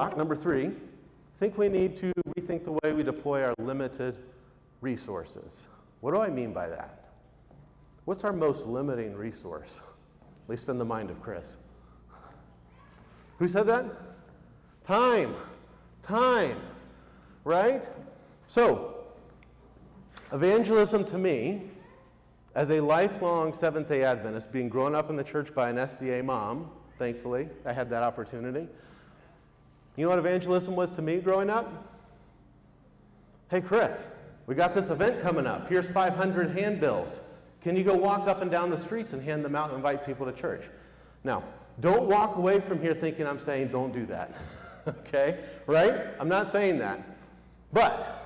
block, number 3, I think we need to rethink the way we deploy our limited resources. What do I mean by that? What's our most limiting resource? At least in the mind of Chris. Who said that? Time. Time. Right? So, evangelism to me, as a lifelong Seventh-day Adventist, being grown up in the church by an SDA mom, thankfully, I had that opportunity. You know what evangelism was to me growing up? Hey, Chris, we got this event coming up. Here's 500 handbills. Can you go walk up and down the streets and hand them out and invite people to church? Now, don't walk away from here thinking I'm saying don't do that. Okay? Right? I'm not saying that. But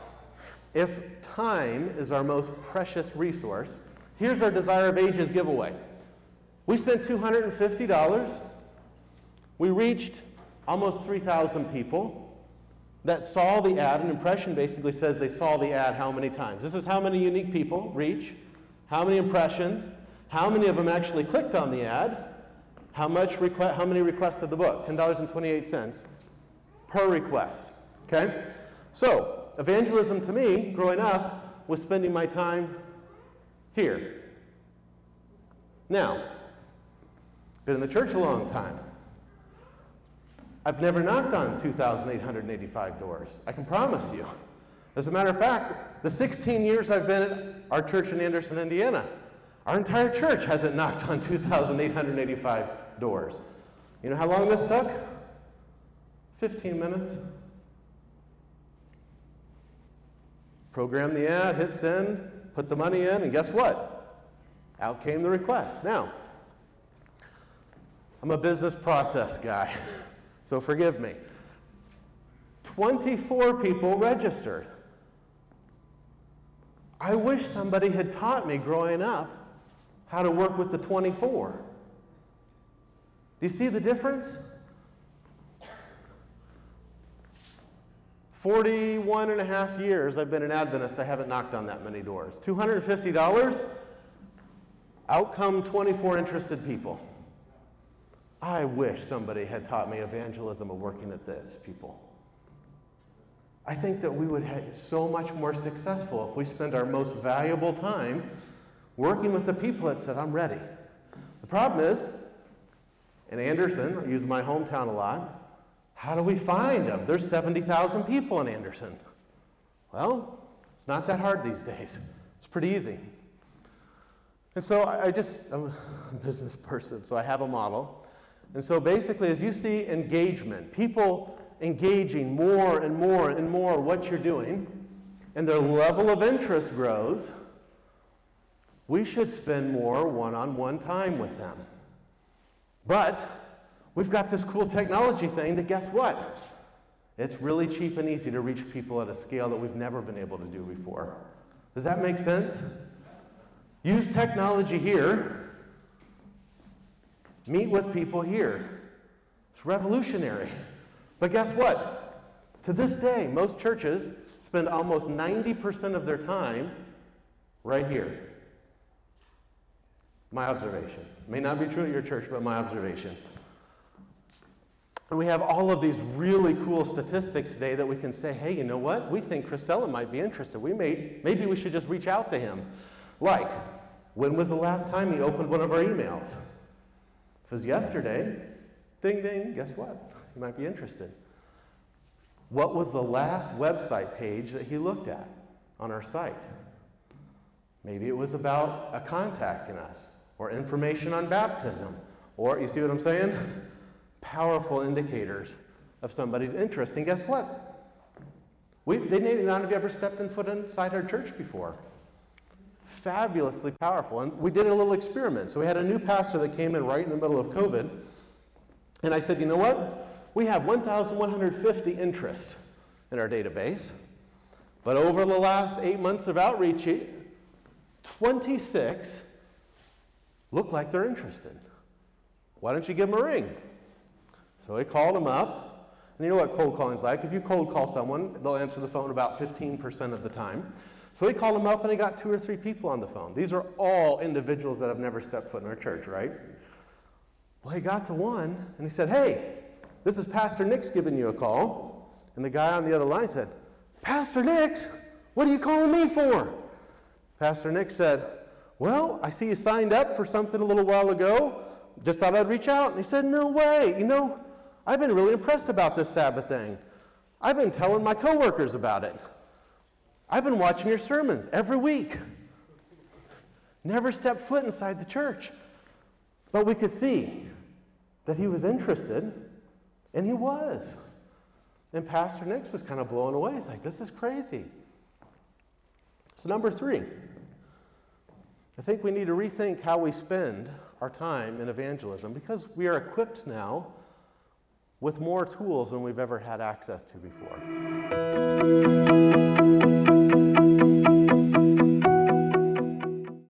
if time is our most precious resource, here's our Desire of Ages giveaway. We spent $250. We reached almost 3,000 people that saw the ad. An impression basically says they saw the ad how many times. This is how many unique people reach, how many impressions, how many of them actually clicked on the ad, how many requested the book, $10.28 per request. Okay? So, evangelism to me, growing up, was spending my time here. Now, been in the church a long time. I've never knocked on 2,885 doors. I can promise you. As a matter of fact, the 16 years I've been at our church in Anderson, Indiana, our entire church hasn't knocked on 2,885 doors. You know how long this took? 15 minutes. Program the ad, hit send, put the money in, and guess what? Out came the request. Now, I'm a business process guy, so forgive me. 24 people registered. I wish somebody had taught me growing up how to work with the 24. Do you see the difference? 41 and a half years I've been an Adventist, I haven't knocked on that many doors. $250, outcome 24 interested people. I wish somebody had taught me evangelism of working at this, people. I think that we would be so much more successful if we spend our most valuable time working with the people that said, I'm ready. The problem is, in Anderson, I use my hometown a lot, how do we find them? There's 70,000 people in Anderson. Well, it's not that hard these days. It's pretty easy. And so I'm a business person, so I have a model. And so basically, as you see engagement, people engaging more and more and more what you're doing, and their level of interest grows, we should spend more one-on-one time with them. But we've got this cool technology thing that, guess what? It's really cheap and easy to reach people at a scale that we've never been able to do before. Does that make sense? Use technology here. Meet with people here. It's revolutionary. But guess what? To this day, most churches spend almost 90% of their time right here. My observation. It may not be true at your church, but my observation. And we have all of these really cool statistics today that we can say, hey, you know what? We think Christella might be interested. Maybe we should just reach out to him. Like, when was the last time he opened one of our emails? If it was yesterday, ding, ding, guess what? He might be interested. What was the last website page that he looked at on our site? Maybe it was about contacting us, or information on baptism, or, you see what I'm saying? Powerful indicators of somebody's interest. And guess what? They may not have ever stepped foot inside our church before. Fabulously powerful. And we did a little experiment. So we had a new pastor that came in right in the middle of COVID. And I said, you know what? We have 1,150 interests in our database. But over the last 8 months of outreach, 26 look like they're interested. Why don't you give them a ring? So he called them up. And you know what cold calling is like. If you cold call someone, they'll answer the phone about 15% of the time. So he called them up and he got 2 or 3 people on the phone. These are all individuals that have never stepped foot in our church, right? Well, he got to one and he said, hey, this is Pastor Nick's giving you a call. And the guy on the other line said, Pastor Nick's? What are you calling me for? Pastor Nick said, well, I see you signed up for something a little while ago. Just thought I'd reach out. And he said, no way. You know, I've been really impressed about this Sabbath thing. I've been telling my coworkers about it. I've been watching your sermons every week. Never stepped foot inside the church. But we could see that he was interested, and he was. And Pastor Nick was kind of blown away. He's like, this is crazy. So number 3, I think we need to rethink how we spend our time in evangelism, because we are equipped now with more tools than we've ever had access to before.